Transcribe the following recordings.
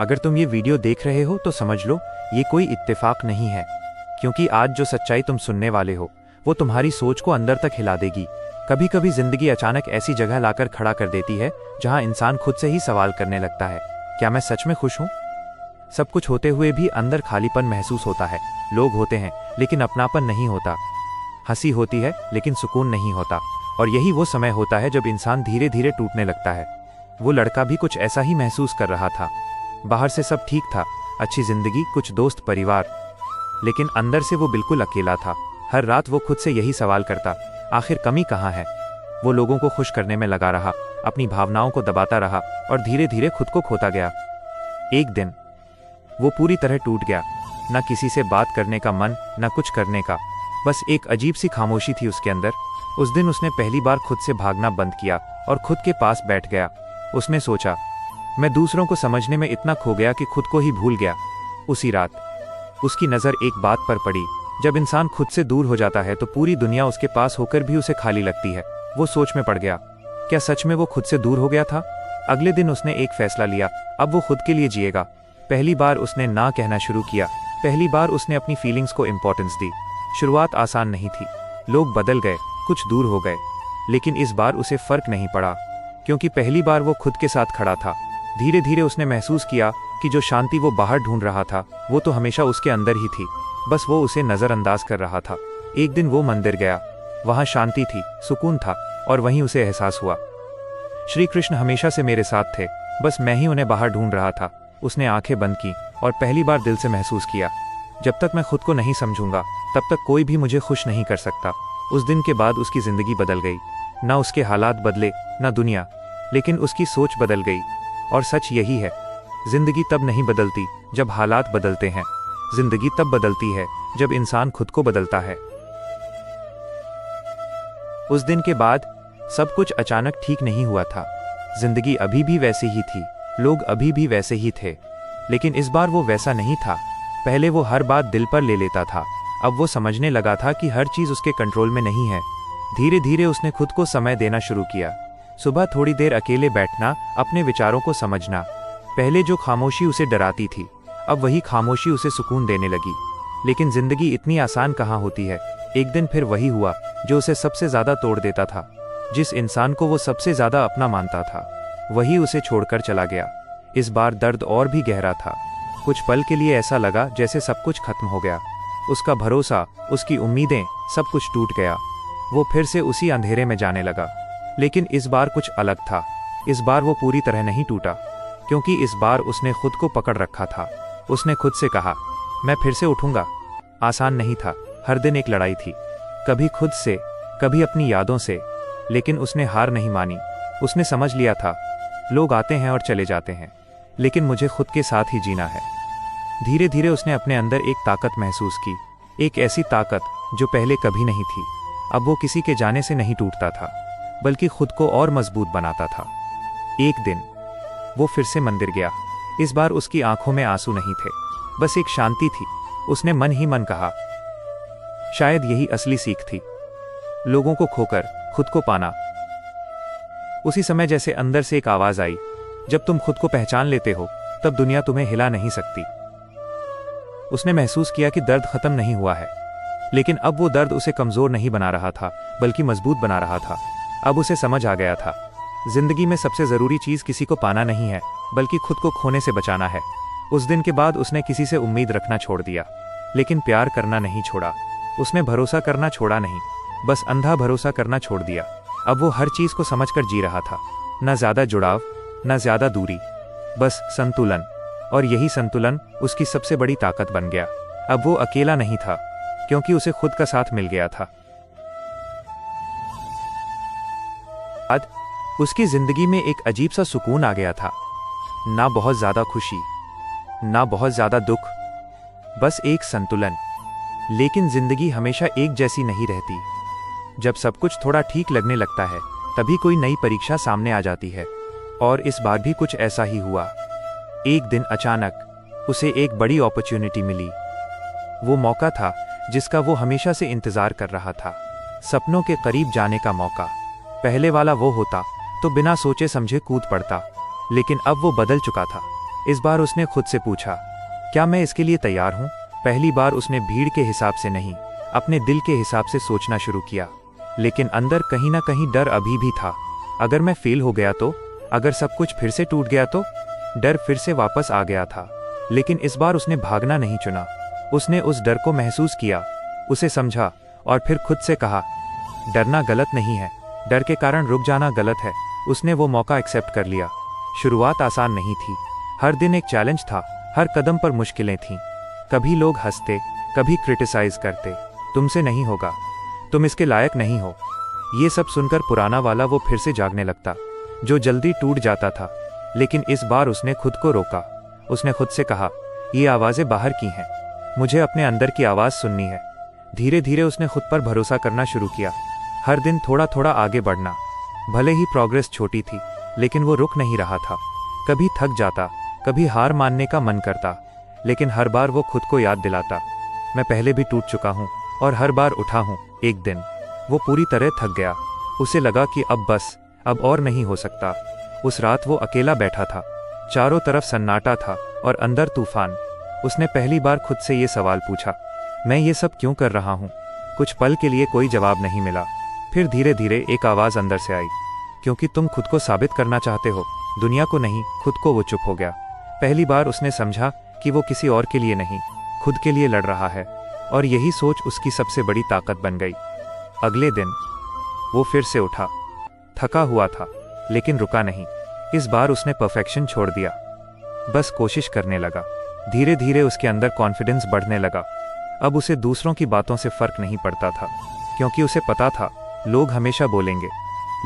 अगर तुम ये वीडियो देख रहे हो तो समझ लो ये कोई इत्तेफाक नहीं है, क्योंकि आज जो सच्चाई तुम सुनने वाले हो वो तुम्हारी सोच को अंदर तक हिला देगी। कभी कभी जिंदगी अचानक ऐसी जगह लाकर खड़ा कर देती है जहां इंसान खुद से ही सवाल करने लगता है, क्या मैं सच में खुश हूं? सब कुछ होते हुए भी अंदर खालीपन महसूस होता है। लोग होते हैं लेकिन अपनापन नहीं होता, हंसी होती है लेकिन सुकून नहीं होता। और यही वो समय होता है जब इंसान धीरे धीरे टूटने लगता है। वो लड़का भी कुछ ऐसा ही महसूस कर रहा था। बाहर से सब ठीक था, अच्छी जिंदगी, कुछ दोस्त, परिवार, लेकिन अंदर से वो बिल्कुल अकेला था। हर रात वो खुद से यही सवाल करता, आखिर कमी कहाँ है? वो लोगों को खुश करने में लगा रहा, अपनी भावनाओं को दबाता रहा और धीरे धीरे खुद को खोता गया। एक दिन वो पूरी तरह टूट गया। न किसी से बात करने का मन, न कुछ करने का, बस एक अजीब सी खामोशी थी उसके अंदर। उस दिन उसने पहली बार खुद से भागना बंद किया और खुद के पास बैठ गया। उसने सोचा, मैं दूसरों को समझने में इतना खो गया कि खुद को ही भूल गया। उसी रात उसकी नज़र एक बात पर पड़ी, जब इंसान खुद से दूर हो जाता है तो पूरी दुनिया उसके पास होकर भी उसे खाली लगती है। वो सोच में पड़ गया, क्या सच में वो खुद से दूर हो गया था? अगले दिन उसने एक फैसला लिया, अब वो खुद के लिए जिएगा। पहली बार उसने ना कहना शुरू किया, पहली बार उसने अपनी फीलिंग्स को इम्पोर्टेंस दी। शुरुआत आसान नहीं थी, लोग बदल गए, कुछ दूर हो गए, लेकिन इस बार उसे फर्क नहीं पड़ा, क्योंकि पहली बार वो खुद के साथ खड़ा था। धीरे धीरे उसने महसूस किया कि जो शांति वो बाहर ढूंढ रहा था वो तो हमेशा उसके अंदर ही थी, बस वो उसे नज़रअंदाज कर रहा था। एक दिन वो मंदिर गया, वहाँ शांति थी, सुकून था, और वहीं उसे एहसास हुआ, श्री कृष्ण हमेशा से मेरे साथ थे, बस मैं ही उन्हें बाहर ढूंढ रहा था। उसने आंखें बंद की और पहली बार दिल से महसूस किया, जब तक मैं खुद को नहीं समझूंगा तब तक कोई भी मुझे खुश नहीं कर सकता। उस दिन के बाद उसकी जिंदगी बदल गई। ना उसके हालात बदले, ना दुनिया, लेकिन उसकी सोच बदल गई। और सच यही है, जिंदगी तब नहीं बदलती जब हालात बदलते हैं, जिंदगी तब बदलती है जब इंसान खुद को बदलता है। उस दिन के बाद सब कुछ अचानक ठीक नहीं हुआ था। जिंदगी अभी भी वैसी ही थी, लोग अभी भी वैसे ही थे, लेकिन इस बार वो वैसा नहीं था। पहले वो हर बात दिल पर ले लेता था, अब वो समझने लगा था कि हर चीज उसके कंट्रोल में नहीं है। धीरे धीरे उसने खुद को समय देना शुरू किया। सुबह थोड़ी देर अकेले बैठना, अपने विचारों को समझना। पहले जो खामोशी उसे डराती थी, अब वही खामोशी उसे सुकून देने लगी। लेकिन जिंदगी इतनी आसान कहाँ होती है। एक दिन फिर वही हुआ जो उसे सबसे ज्यादा तोड़ देता था। जिस इंसान को वो सबसे ज्यादा अपना मानता था, वही उसे छोड़कर चला गया। इस बार दर्द और भी गहरा था। कुछ पल के लिए ऐसा लगा जैसे सब कुछ खत्म हो गया। उसका भरोसा, उसकी उम्मीदें, सब कुछ टूट गया। वो फिर से उसी अंधेरे में जाने लगा। लेकिन इस बार कुछ अलग था। इस बार वो पूरी तरह नहीं टूटा, क्योंकि इस बार उसने खुद को पकड़ रखा था। उसने खुद से कहा, मैं फिर से उठूंगा। आसान नहीं था, हर दिन एक लड़ाई थी, कभी खुद से, कभी अपनी यादों से, लेकिन उसने हार नहीं मानी। उसने समझ लिया था, लोग आते हैं और चले जाते हैं, लेकिन मुझे खुद के साथ ही जीना है। धीरे धीरे उसने अपने अंदर एक ताकत महसूस की, एक ऐसी ताकत जो पहले कभी नहीं थी। अब वो किसी के जाने से नहीं टूटता था, बल्कि खुद को और मजबूत बनाता था। एक दिन वो फिर से मंदिर गया। इस बार उसकी आंखों में आंसू नहीं थे, बस एक शांति थी। उसने मन ही मन कहा, शायद यही असली सीख थी, लोगों को खोकर खुद को पाना। उसी समय जैसे अंदर से एक आवाज आई, जब तुम खुद को पहचान लेते हो तब दुनिया तुम्हें हिला नहीं सकती। उसने महसूस किया कि दर्द खत्म नहीं हुआ है, लेकिन अब वो दर्द उसे कमजोर नहीं बना रहा था, बल्कि मजबूत बना रहा था। अब उसे समझ आ गया था, जिंदगी में सबसे जरूरी चीज किसी को पाना नहीं है, बल्कि खुद को खोने से बचाना है। उस दिन के बाद उसने किसी से उम्मीद रखना छोड़ दिया, लेकिन प्यार करना नहीं छोड़ा। उसने भरोसा करना छोड़ा नहीं, बस अंधा भरोसा करना छोड़ दिया। अब वो हर चीज को समझकर जी रहा था, न ज्यादा जुड़ाव, न ज्यादा दूरी, बस संतुलन। और यही संतुलन उसकी सबसे बड़ी ताकत बन गया। अब वो अकेला नहीं था, क्योंकि उसे खुद का साथ मिल गया था। आज उसकी जिंदगी में एक अजीब सा सुकून आ गया था। ना बहुत ज्यादा खुशी, ना बहुत ज्यादा दुख, बस एक संतुलन। लेकिन जिंदगी हमेशा एक जैसी नहीं रहती। जब सब कुछ थोड़ा ठीक लगने लगता है, तभी कोई नई परीक्षा सामने आ जाती है। और इस बार भी कुछ ऐसा ही हुआ। एक दिन अचानक उसे एक बड़ी अपॉर्चुनिटी मिली। वो मौका था जिसका वो हमेशा से इंतजार कर रहा था, सपनों के करीब जाने का मौका। पहले वाला वो होता तो बिना सोचे समझे कूद पड़ता, लेकिन अब वो बदल चुका था। इस बार उसने खुद से पूछा, क्या मैं इसके लिए तैयार हूँ? पहली बार उसने भीड़ के हिसाब से नहीं, अपने दिल के हिसाब से सोचना शुरू किया। लेकिन अंदर कहीं ना कहीं डर अभी भी था। अगर मैं फेल हो गया तो? अगर सब कुछ फिर से टूट गया तो? डर फिर से वापस आ गया था। लेकिन इस बार उसने भागना नहीं चुना। उसने उस डर को महसूस किया, उसे समझा और फिर खुद से कहा, डरना गलत नहीं है, डर के कारण रुक जाना गलत है। उसने वो मौका एक्सेप्ट कर लिया। शुरुआत आसान नहीं थी। हर दिन एक चैलेंज था, हर कदम पर मुश्किलें थीं। कभी लोग हंसते, कभी क्रिटिसाइज करते, तुमसे नहीं होगा, तुम इसके लायक नहीं हो। ये सब सुनकर पुराना वाला वो फिर से जागने लगता, जो जल्दी टूट जाता था। लेकिन इस बार उसने खुद को रोका। उसने खुद से कहा, ये आवाज़ें बाहर की हैं, मुझे अपने अंदर की आवाज़ सुननी है। धीरे धीरे उसने खुद पर भरोसा करना शुरू किया। हर दिन थोड़ा थोड़ा आगे बढ़ना। भले ही प्रोग्रेस छोटी थी, लेकिन वो रुक नहीं रहा था। कभी थक जाता, कभी हार मानने का मन करता, लेकिन हर बार वो खुद को याद दिलाता, मैं पहले भी टूट चुका हूँ और हर बार उठा हूँ। एक दिन वो पूरी तरह थक गया। उसे लगा कि अब बस, अब और नहीं हो सकता। उस रात वो अकेला बैठा था, चारों तरफ सन्नाटा था और अंदर तूफान। उसने पहली बार खुद से ये सवाल पूछा, मैं ये सब क्यों कर रहा हूँ? कुछ पल के लिए कोई जवाब नहीं मिला। फिर धीरे धीरे एक आवाज़ अंदर से आई, क्योंकि तुम खुद को साबित करना चाहते हो, दुनिया को नहीं, खुद को। वो चुप हो गया। पहली बार उसने समझा कि वो किसी और के लिए नहीं, खुद के लिए लड़ रहा है, और यही सोच उसकी सबसे बड़ी ताकत बन गई। अगले दिन वो फिर से उठा, थका हुआ था, लेकिन रुका नहीं। इस बार उसने परफेक्शन छोड़ दिया, बस कोशिश करने लगा। धीरे धीरे उसके अंदर कॉन्फिडेंस बढ़ने लगा। अब उसे दूसरों की बातों से फर्क नहीं पड़ता था, क्योंकि उसे पता था लोग हमेशा बोलेंगे,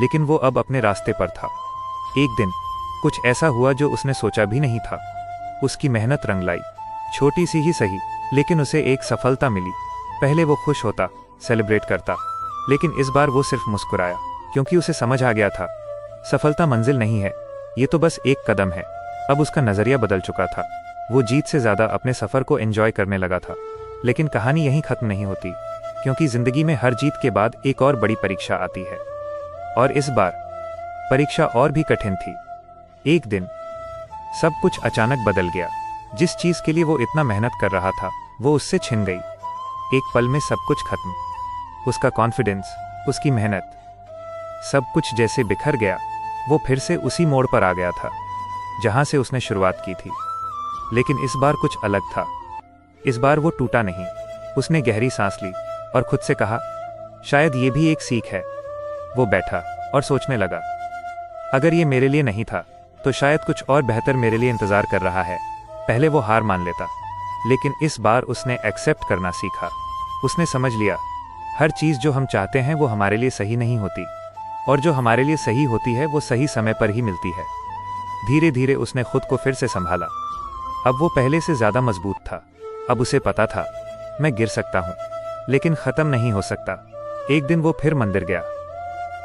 लेकिन वो अब अपने रास्ते पर था। एक दिन कुछ ऐसा हुआ जो उसने सोचा भी नहीं था। उसकी मेहनत रंग लाई, छोटी सी ही सही, लेकिन उसे एक सफलता मिली। पहले वो खुश होता, सेलिब्रेट करता, लेकिन इस बार वो सिर्फ मुस्कुराया, क्योंकि उसे समझ आ गया था सफलता मंजिल नहीं है, ये तो बस एक कदम है। अब उसका नजरिया बदल चुका था। वो जीत से ज्यादा अपने सफर को एंजॉय करने लगा था। लेकिन कहानी यहीं खत्म नहीं होती, क्योंकि जिंदगी में हर जीत के बाद एक और बड़ी परीक्षा आती है, और इस बार परीक्षा और भी कठिन थी। एक दिन सब कुछ अचानक बदल गया। जिस चीज के लिए वो इतना मेहनत कर रहा था, वो उससे छिन गई। एक पल में सब कुछ खत्म। उसका कॉन्फिडेंस, उसकी मेहनत, सब कुछ जैसे बिखर गया। वो फिर से उसी मोड़ पर आ गया था जहां से उसने शुरुआत की थी। लेकिन इस बार कुछ अलग था। इस बार वो टूटा नहीं। उसने गहरी सांस ली और खुद से कहा, शायद ये भी एक सीख है। वो बैठा और सोचने लगा, अगर ये मेरे लिए नहीं था, तो शायद कुछ और बेहतर मेरे लिए इंतजार कर रहा है। पहले वो हार मान लेता, लेकिन इस बार उसने एक्सेप्ट करना सीखा। उसने समझ लिया, हर चीज जो हम चाहते हैं वो हमारे लिए सही नहीं होती, और जो हमारे लिए सही होती है वो सही समय पर ही मिलती है। धीरे धीरे उसने खुद को फिर से संभाला। अब वो पहले से ज्यादा मजबूत था। अब उसे पता था, मैं गिर सकता हूँ, लेकिन खत्म नहीं हो सकता। एक दिन वो फिर मंदिर गया।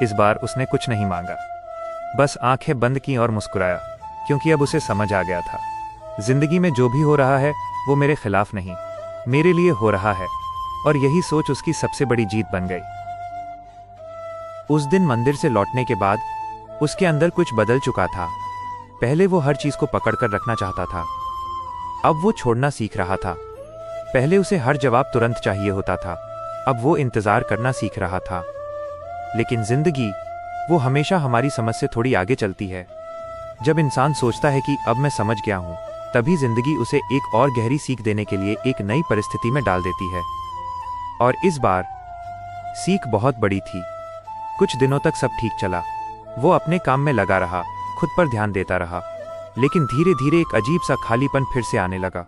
इस बार उसने कुछ नहीं मांगा, बस आंखें बंद की और मुस्कुराया, क्योंकि अब उसे समझ आ गया था, जिंदगी में जो भी हो रहा है वो मेरे खिलाफ नहीं, मेरे लिए हो रहा है। और यही सोच उसकी सबसे बड़ी जीत बन गई। उस दिन मंदिर से लौटने के बाद उसके अंदर कुछ बदल चुका था। पहले वो हर चीज को पकड़कर रखना चाहता था, अब वो छोड़ना सीख रहा था। पहले उसे हर जवाब तुरंत चाहिए होता था, अब वो इंतजार करना सीख रहा था। लेकिन जिंदगी, वो हमेशा हमारी समझ से थोड़ी आगे चलती है। जब इंसान सोचता है कि अब मैं समझ गया हूं, तभी जिंदगी उसे एक और गहरी सीख देने के लिए एक नई परिस्थिति में डाल देती है। और इस बार सीख बहुत बड़ी थी। कुछ दिनों तक सब ठीक चला। वो अपने काम में लगा रहा, खुद पर ध्यान देता रहा, लेकिन धीरे धीरे एक अजीब सा खालीपन फिर से आने लगा।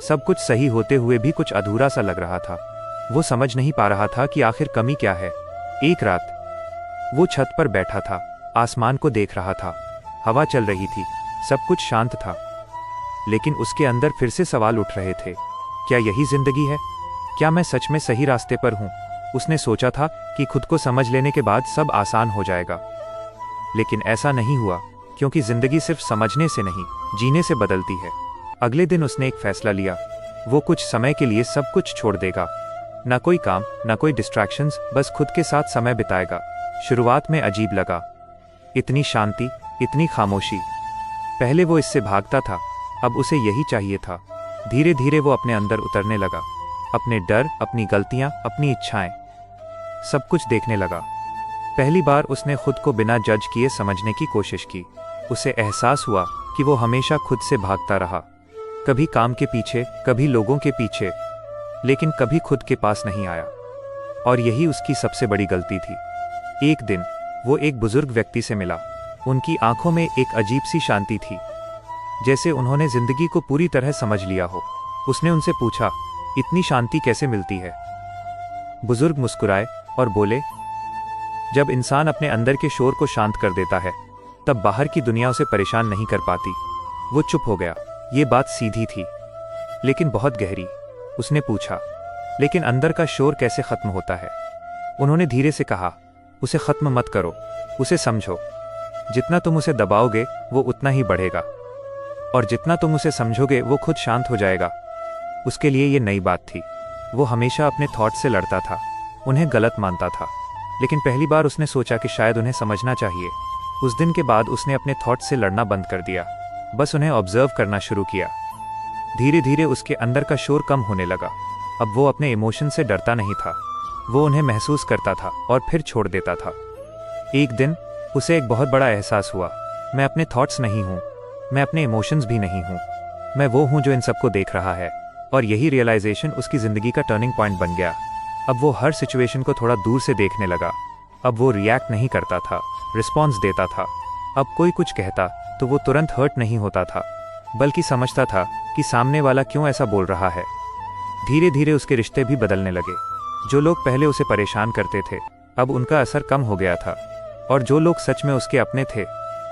सब कुछ सही होते हुए भी कुछ अधूरा सा लग रहा था। वो समझ नहीं पा रहा था कि आखिर कमी क्या है। एक रात वो छत पर बैठा था, आसमान को देख रहा था, हवा चल रही थी, सब कुछ शांत था। लेकिन उसके अंदर फिर से सवाल उठ रहे थे, क्या यही जिंदगी है? क्या मैं सच में सही रास्ते पर हूँ? उसने सोचा था कि खुद को समझ लेने के बाद सब आसान हो जाएगा, लेकिन ऐसा नहीं हुआ, क्योंकि जिंदगी सिर्फ समझने से नहीं, जीने से बदलती है। अगले दिन उसने एक फैसला लिया, वो कुछ समय के लिए सब कुछ छोड़ देगा। ना कोई काम, ना कोई डिस्ट्रैक्शंस, बस खुद के साथ समय बिताएगा। शुरुआत में अजीब लगा, इतनी शांति, इतनी खामोशी। पहले वो इससे भागता था, अब उसे यही चाहिए था। धीरे धीरे वो अपने अंदर उतरने लगा, अपने डर, अपनी गलतियां, अपनी इच्छाएं, सब कुछ देखने लगा। पहली बार उसने खुद को बिना जज किए समझने की कोशिश की। उसे एहसास हुआ कि वो हमेशा खुद से भागता रहा, कभी काम के पीछे, कभी लोगों के पीछे, लेकिन कभी खुद के पास नहीं आया। और यही उसकी सबसे बड़ी गलती थी। एक दिन वो एक बुजुर्ग व्यक्ति से मिला। उनकी आंखों में एक अजीब सी शांति थी, जैसे उन्होंने जिंदगी को पूरी तरह समझ लिया हो। उसने उनसे पूछा, इतनी शांति कैसे मिलती है? बुजुर्ग मुस्कुराए और बोले, जब इंसान अपने अंदर के शोर को शांत कर देता है, तब बाहर की दुनिया उसे परेशान नहीं कर पाती। वो चुप हो गया। ये बात सीधी थी, लेकिन बहुत गहरी। उसने पूछा, लेकिन अंदर का शोर कैसे खत्म होता है? उन्होंने धीरे से कहा, उसे खत्म मत करो, उसे समझो। जितना तुम उसे दबाओगे वो उतना ही बढ़ेगा, और जितना तुम उसे समझोगे वो खुद शांत हो जाएगा। उसके लिए ये नई बात थी। वो हमेशा अपने थॉट से लड़ता था, उन्हें गलत मानता था, लेकिन पहली बार उसने सोचा कि शायद उन्हें समझना चाहिए। उस दिन के बाद उसने अपने थॉट से लड़ना बंद कर दिया, बस उन्हें ऑब्जर्व करना शुरू किया। धीरे धीरे उसके अंदर का शोर कम होने लगा। अब वो अपने इमोशन से डरता नहीं था, वो उन्हें महसूस करता था और फिर छोड़ देता था। एक दिन उसे एक बहुत बड़ा एहसास हुआ, मैं अपने थॉट्स नहीं हूँ, मैं अपने इमोशंस भी नहीं हूँ, मैं वो हूँ जो इन सबको देख रहा है। और यही रियलाइजेशन उसकी ज़िंदगी का टर्निंग पॉइंट बन गया। अब वो हर सिचुएशन को थोड़ा दूर से देखने लगा। अब वो रिएक्ट नहीं करता था, रिस्पॉन्स देता था। अब कोई कुछ कहता तो वो तुरंत हर्ट नहीं होता था, बल्कि समझता था कि सामने वाला क्यों ऐसा बोल रहा है। धीरे धीरे उसके रिश्ते भी बदलने लगे। जो लोग पहले उसे परेशान करते थे, अब उनका असर कम हो गया था, और जो लोग सच में उसके अपने थे,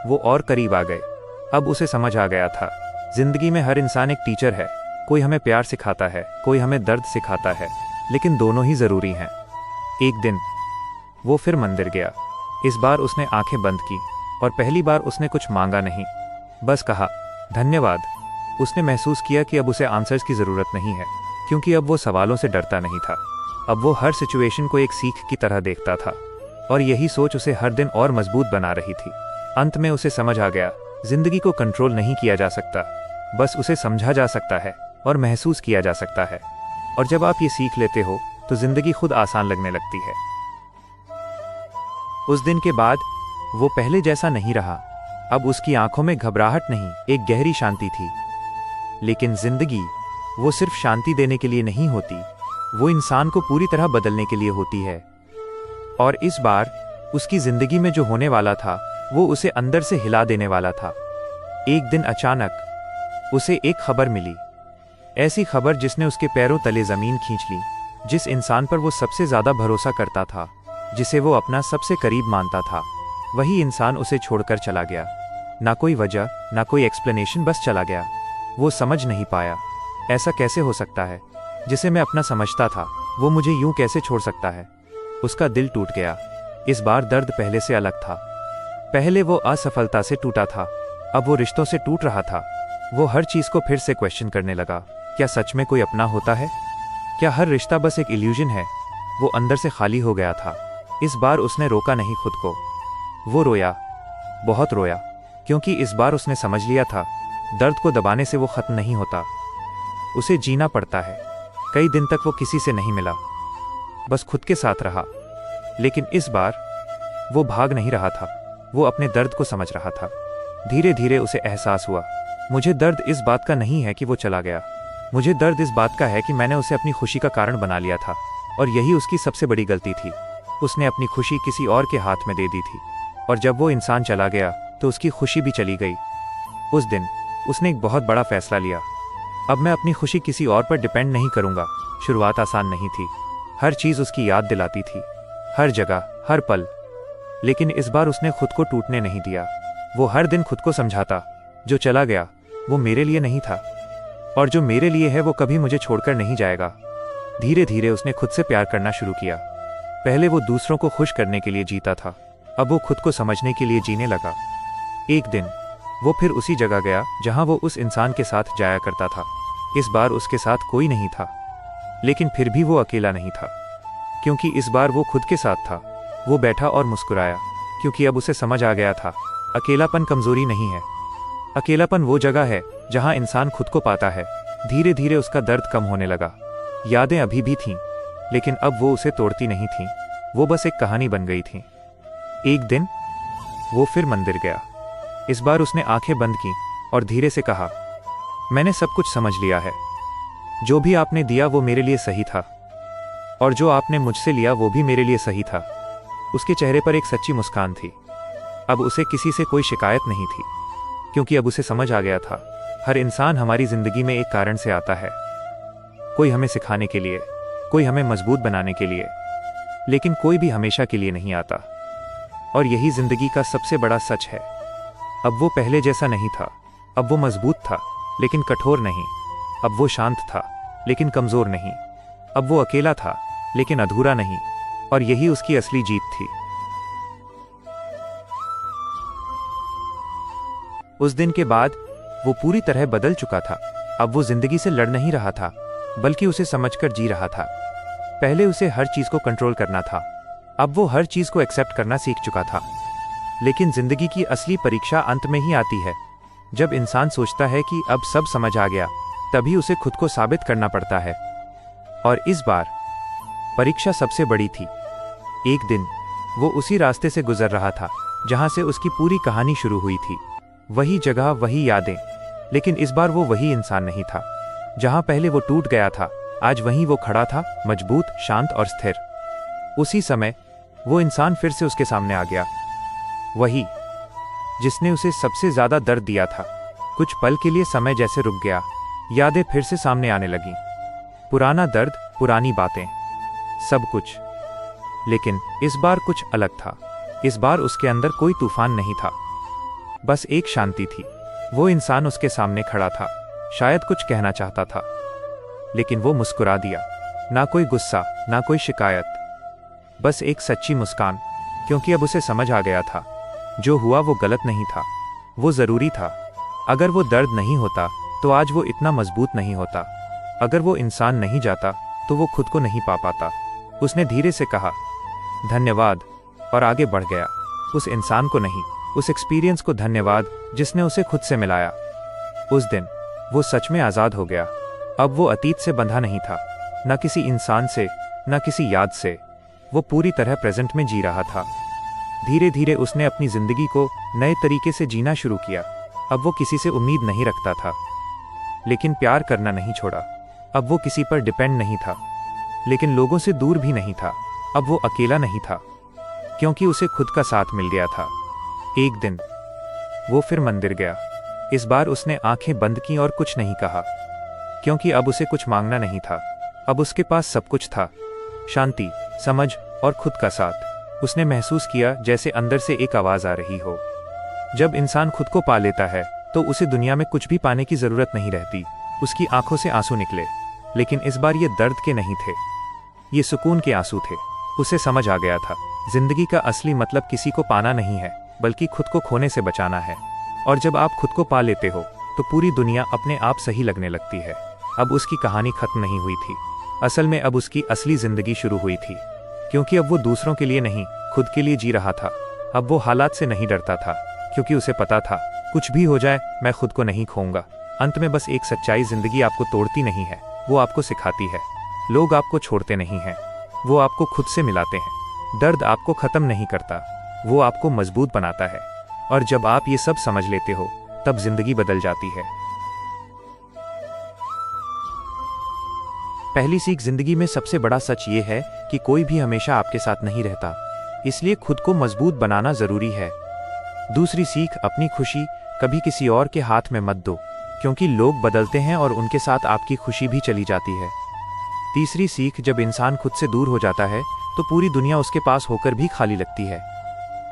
वो और करीब आ गए। अब उसे समझ आ गया था, जिंदगी में हर इंसान एक टीचर है। कोई हमें प्यार सिखाता है, कोई हमें दर्द सिखाता है, लेकिन दोनों ही ज़रूरी हैं। एक दिन वो फिर मंदिर गया। इस बार उसने आंखें बंद की, और पहली बार उसने कुछ मांगा नहीं, बस कहा, धन्यवाद। उसने महसूस किया कि अब उसे आंसर्स की ज़रूरत नहीं है, क्योंकि अब वो सवालों से डरता नहीं था। अब वो हर सिचुएशन को एक सीख की तरह देखता था, और यही सोच उसे हर दिन और मजबूत बना रही थी। अंत में उसे समझ आ गया, जिंदगी को कंट्रोल नहीं किया जा सकता, बस उसे समझा जा सकता है और महसूस किया जा सकता है। और जब आप ये सीख लेते हो तो जिंदगी खुद आसान लगने लगती है। उस दिन के बाद वो पहले जैसा नहीं रहा। अब उसकी आंखों में घबराहट नहीं, एक गहरी शांति थी। लेकिन जिंदगी वो सिर्फ शांति देने के लिए नहीं होती, वो इंसान को पूरी तरह बदलने के लिए होती है। और इस बार उसकी जिंदगी में जो होने वाला था वो उसे अंदर से हिला देने वाला था। एक दिन अचानक उसे एक खबर मिली, ऐसी खबर जिसने उसके पैरों तले जमीन खींच ली। जिस इंसान पर वो सबसे ज्यादा भरोसा करता था, जिसे वो अपना सबसे करीब मानता था, वही इंसान उसे छोड़कर चला गया। ना कोई वजह, ना कोई एक्सप्लेनेशन, बस चला गया। वो समझ नहीं पाया, ऐसा कैसे हो सकता है? जिसे मैं अपना समझता था वो मुझे यूं कैसे छोड़ सकता है? उसका दिल टूट गया। इस बार दर्द पहले से अलग था। पहले वो असफलता से टूटा था, अब वो रिश्तों से टूट रहा था। वो हर चीज को फिर से क्वेश्चन करने लगा, क्या सच में कोई अपना होता है? क्या हर रिश्ता बस एक इल्यूजन है? वो अंदर से खाली हो गया था। इस बार उसने रोका नहीं खुद को, वो रोया, बहुत रोया, क्योंकि इस बार उसने समझ लिया था, दर्द को दबाने से वो खत्म नहीं होता, उसे जीना पड़ता है। कई दिन तक वो किसी से नहीं मिला, बस खुद के साथ रहा। लेकिन इस बार वो भाग नहीं रहा था, वो अपने दर्द को समझ रहा था। धीरे धीरे उसे एहसास हुआ, मुझे दर्द इस बात का नहीं है कि वो चला गया, मुझे दर्द इस बात का है कि मैंने उसे अपनी खुशी का कारण बना लिया था। और यही उसकी सबसे बड़ी गलती थी। उसने अपनी खुशी किसी और के हाथ में दे दी थी, और जब वो इंसान चला गया तो उसकी खुशी भी चली गई। उस दिन उसने एक बहुत बड़ा फैसला लिया, अब मैं अपनी खुशी किसी और पर डिपेंड नहीं करूंगा। शुरुआत आसान नहीं थी, हर चीज़ उसकी याद दिलाती थी, हर जगह, हर पल। लेकिन इस बार उसने खुद को टूटने नहीं दिया। वो हर दिन खुद को समझाता, जो चला गया वो मेरे लिए नहीं था, और जो मेरे लिए है वो कभी मुझे छोड़कर नहीं जाएगा। धीरे धीरे उसने खुद से प्यार करना शुरू किया। पहले वो दूसरों को खुश करने के लिए जीता था, अब वो खुद को समझने के लिए जीने लगा। एक दिन वो फिर उसी जगह गया जहां वो उस इंसान के साथ जाया करता था। इस बार उसके साथ कोई नहीं था, लेकिन फिर भी वो अकेला नहीं था, क्योंकि इस बार वो खुद के साथ था। वो बैठा और मुस्कुराया, क्योंकि अब उसे समझ आ गया था, अकेलापन कमजोरी नहीं है, अकेलापन वो जगह है जहां इंसान खुद को पाता है। धीरे धीरे उसका दर्द कम होने लगा। यादें अभी भी थीं, लेकिन अब वो उसे तोड़ती नहीं थीं। वो बस एक कहानी बन गई थी। एक दिन वो फिर मंदिर गया। इस बार उसने आंखें बंद की और धीरे से कहा, मैंने सब कुछ समझ लिया है। जो भी आपने दिया वो मेरे लिए सही था, और जो आपने मुझसे लिया वो भी मेरे लिए सही था। उसके चेहरे पर एक सच्ची मुस्कान थी। अब उसे किसी से कोई शिकायत नहीं थी, क्योंकि अब उसे समझ आ गया था, हर इंसान हमारी जिंदगी में एक कारण से आता है। कोई हमें सिखाने के लिए, कोई हमें मजबूत बनाने के लिए, लेकिन कोई भी हमेशा के लिए नहीं आता। और यही जिंदगी का सबसे बड़ा सच है। अब वो पहले जैसा नहीं था। अब वो मजबूत था, लेकिन कठोर नहीं। अब वो शांत था, लेकिन कमजोर नहीं। अब वो अकेला था, लेकिन अधूरा नहीं। और यही उसकी असली जीत थी। उस दिन के बाद वो पूरी तरह बदल चुका था। अब वो जिंदगी से लड़ नहीं रहा था, बल्कि उसे समझकर जी रहा था। पहले उसे हर चीज को कंट्रोल करना था, अब वो हर चीज को एक्सेप्ट करना सीख चुका था। लेकिन जिंदगी की असली परीक्षा अंत में ही आती है। जब इंसान सोचता है कि अब सब समझ आ गया, तभी उसे खुद को साबित करना पड़ता है। और इस बार परीक्षा सबसे बड़ी थी। एक दिन वो उसी रास्ते से गुजर रहा था जहां से उसकी पूरी कहानी शुरू हुई थी। वही जगह, वही यादें, लेकिन इस बार वो वही इंसान नहीं था। जहां पहले वो टूट गया था, आज वहीं वो खड़ा था, मजबूत, शांत और स्थिर। उसी समय वो इंसान फिर से उसके सामने आ गया, वही जिसने उसे सबसे ज्यादा दर्द दिया था। कुछ पल के लिए समय जैसे रुक गया। यादें फिर से सामने आने लगी। पुराना दर्द, पुरानी बातें, सब कुछ। लेकिन इस बार कुछ अलग था। इस बार उसके अंदर कोई तूफान नहीं था, बस एक शांति थी। वो इंसान उसके सामने खड़ा था, शायद कुछ कहना चाहता था, लेकिन वो मुस्कुरा दिया। ना कोई गुस्सा, ना कोई शिकायत, बस एक सच्ची मुस्कान। क्योंकि अब उसे समझ आ गया था, जो हुआ वो गलत नहीं था, वो जरूरी था। अगर वो दर्द नहीं होता तो आज वो इतना मजबूत नहीं होता। अगर वो इंसान नहीं जाता तो वो खुद को नहीं पा पाता। उसने धीरे से कहा, धन्यवाद, और आगे बढ़ गया। उस इंसान को नहीं, उस एक्सपीरियंस को धन्यवाद जिसने उसे खुद से मिलाया। उस दिन वो सच में आजाद हो गया। अब वो अतीत से बंधा नहीं था, न किसी इंसान से, न किसी याद से। वो पूरी तरह प्रेजेंट में जी रहा था। धीरे धीरे उसने अपनी जिंदगी को नए तरीके से जीना शुरू किया। अब वो किसी से उम्मीद नहीं रखता था, लेकिन प्यार करना नहीं छोड़ा। अब वो किसी पर डिपेंड नहीं था, लेकिन लोगों से दूर भी नहीं था। अब वो अकेला नहीं था, क्योंकि उसे खुद का साथ मिल गया था। एक दिन वो फिर मंदिर गया। इस बार उसने आंखें बंद की और कुछ नहीं कहा, क्योंकि अब उसे कुछ मांगना नहीं था। अब उसके पास सब कुछ था, शांति, समझ और खुद का साथ। उसने महसूस किया जैसे अंदर से एक आवाज आ रही हो। जब इंसान खुद को पा लेता है तो उसे दुनिया में कुछ भी पाने की जरूरत नहीं रहती। उसकी आंखों से आंसू निकले, लेकिन इस बार ये दर्द के नहीं थे, ये सुकून के आंसू थे। उसे समझ आ गया था, जिंदगी का असली मतलब किसी को पाना नहीं है, बल्कि खुद को खोने से बचाना है। और जब आप खुद को पा लेते हो तो पूरी दुनिया अपने आप सही लगने लगती है। अब उसकी कहानी खत्म नहीं हुई थी। असल में अब उसकी असली जिंदगी शुरू हुई थी, क्योंकि अब वो दूसरों के लिए नहीं, खुद के लिए जी रहा था। अब वो हालात से नहीं डरता था, क्योंकि उसे पता था, कुछ भी हो जाए मैं खुद को नहीं खोऊंगा। अंत में बस एक सच्चाई, जिंदगी आपको तोड़ती नहीं है, वो आपको सिखाती है। लोग आपको छोड़ते नहीं हैं, वो आपको खुद से मिलाते हैं। दर्द आपको खत्म नहीं करता, वो आपको मजबूत बनाता है। और जब आप ये सब समझ लेते हो, तब जिंदगी बदल जाती है। पहली सीख, जिंदगी में सबसे बड़ा सच ये है कि कोई भी हमेशा आपके साथ नहीं रहता, इसलिए खुद को मजबूत बनाना जरूरी है। दूसरी सीख, अपनी खुशी कभी किसी और के हाथ में मत दो, क्योंकि लोग बदलते हैं और उनके साथ आपकी खुशी भी चली जाती है। तीसरी सीख, जब इंसान खुद से दूर हो जाता है तो पूरी दुनिया उसके पास होकर भी खाली लगती है।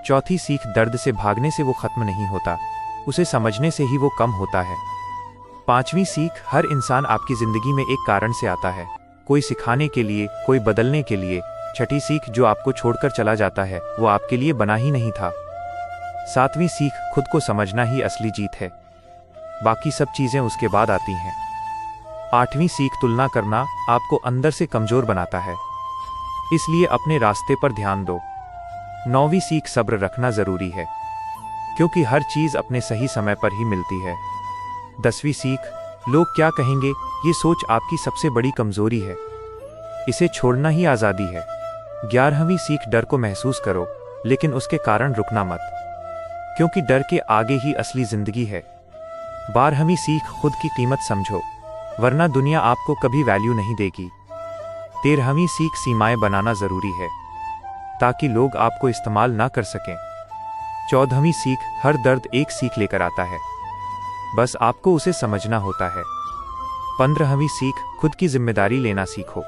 चौथी सीख, दर्द से भागने से वो खत्म नहीं होता, उसे समझने से ही वो कम होता है। पांचवी सीख, हर इंसान आपकी जिंदगी में एक कारण से आता है, कोई सिखाने के लिए, कोई बदलने के लिए। छठी सीख, जो आपको छोड़कर चला जाता है वो आपके लिए बना ही नहीं था। सातवीं सीख, खुद को समझना ही असली जीत है, बाकी सब चीजें उसके बाद आती हैं। आठवीं सीख, तुलना करना आपको अंदर से कमजोर बनाता है, इसलिए अपने रास्ते पर ध्यान दो। नौवीं सीख, सब्र रखना जरूरी है, क्योंकि हर चीज अपने सही समय पर ही मिलती है। 10वीं सीख, लोग क्या कहेंगे, ये सोच आपकी सबसे बड़ी कमजोरी है। इसे छोड़ना ही आजादी है। 11वीं सीख, डर को महसूस करो, लेकिन उसके कारण रुकना मत, क्योंकि डर के आगे ही असली जिंदगी है। 12वीं सीख, खुद की कीमत समझो, वरना दुनिया आपको कभी वैल्यू नहीं देगी। 13वीं सीख, सीमाएं बनाना जरूरी है, ताकि लोग आपको इस्तेमाल ना कर सकें। 14वीं सीख, हर दर्द एक सीख लेकर आता है, बस आपको उसे समझना होता है। 15वीं सीख, खुद की जिम्मेदारी लेना सीखो,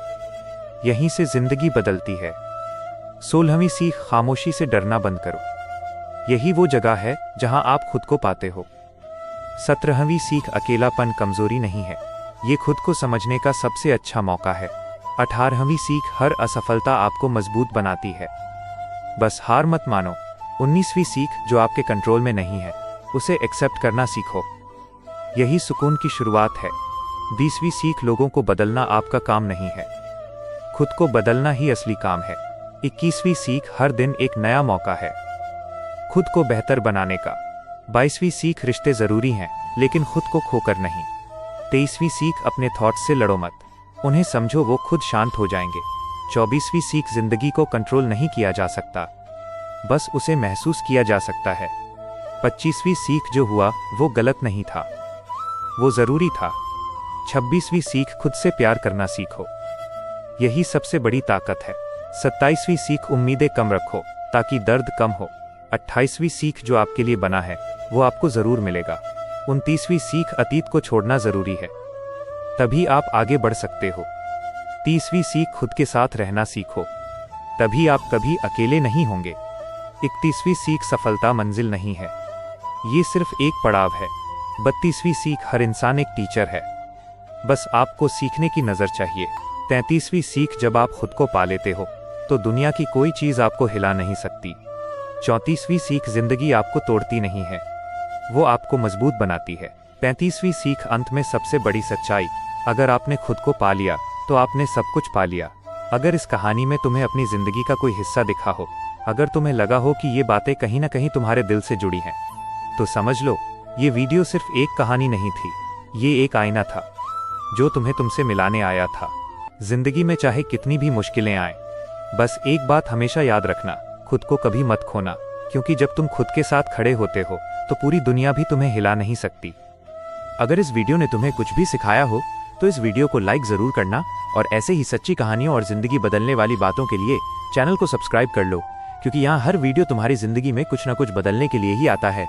यहीं से जिंदगी बदलती है। 16वीं सीख, खामोशी से डरना बंद करो, यही वो जगह है जहां आप खुद को पाते हो। 17वीं सीख, अकेलापन कमजोरी नहीं है, ये खुद को समझने का सबसे अच्छा मौका है। 18वीं सीख, हर असफलता आपको मजबूत बनाती है, बस हार मत मानो। 19वीं सीख, जो आपके कंट्रोल में नहीं है उसे एक्सेप्ट करना सीखो, यही सुकून की शुरुआत है। 20वीं सीख, लोगों को बदलना आपका काम नहीं है, खुद को बदलना ही असली काम है। 21वीं सीख, हर दिन एक नया मौका है खुद को बेहतर बनाने का। 22वीं सीख, रिश्ते जरूरी हैं, लेकिन खुद को खोकर नहीं। 23वीं सीख, अपने थॉट्स से लड़ो मत, उन्हें समझो, वो खुद शांत हो जाएंगे। 24वीं सीख, जिंदगी को कंट्रोल नहीं किया जा सकता, बस उसे महसूस किया जा सकता है। 25वीं सीख, जो हुआ वो गलत नहीं था, वो जरूरी था। 26वीं सीख, खुद से प्यार करना सीखो, यही सबसे बड़ी ताकत है। 27वीं सीख, उम्मीदें कम रखो ताकि दर्द कम हो। 28वीं सीख, जो आपके लिए बना है वो आपको जरूर मिलेगा। 29वीं सीख, अतीत को छोड़ना जरूरी है, तभी आप आगे बढ़ सकते हो। 30वीं सीख, खुद के साथ रहना सीखो, तभी आप कभी अकेले नहीं होंगे। 31वीं सीख, सफलता मंजिल नहीं है, ये सिर्फ एक पड़ाव है। 32वीं सीख, हर इंसान एक टीचर है, बस आपको सीखने की नजर चाहिए। 33वीं सीख, जब आप खुद को पा लेते हो तो दुनिया की कोई चीज आपको हिला नहीं सकती। 34वीं सीख, जिंदगी आपको तोड़ती नहीं है, वो आपको मजबूत बनाती है। 35वीं सीख, अंत में सबसे बड़ी सच्चाई, अगर आपने खुद को पा लिया तो आपने सब कुछ पा लिया। अगर इस कहानी में तुम्हें अपनी जिंदगी का कोई हिस्सा दिखा हो, अगर तुम्हें लगा हो कि ये बातें कहीं ना कहीं तुम्हारे दिल से जुड़ी हैं, तो समझ लो ये वीडियो सिर्फ एक कहानी नहीं थी, ये एक आईना था जो तुम्हें तुमसे मिलाने आया था। जिंदगी में चाहे कितनी भी मुश्किलें आए, बस एक बात हमेशा याद रखना, खुद को कभी मत खोना, क्योंकि जब तुम खुद के साथ खड़े होते हो तो पूरी दुनिया भी तुम्हें हिला नहीं सकती। अगर इस वीडियो ने तुम्हें कुछ भी सिखाया हो तो इस वीडियो को लाइक जरूर करना, और ऐसे ही सच्ची कहानियों और जिंदगी बदलने वाली बातों के लिए चैनल को सब्सक्राइब कर लो, क्योंकि यहाँ हर वीडियो तुम्हारी जिंदगी में कुछ ना कुछ बदलने के लिए ही आता है।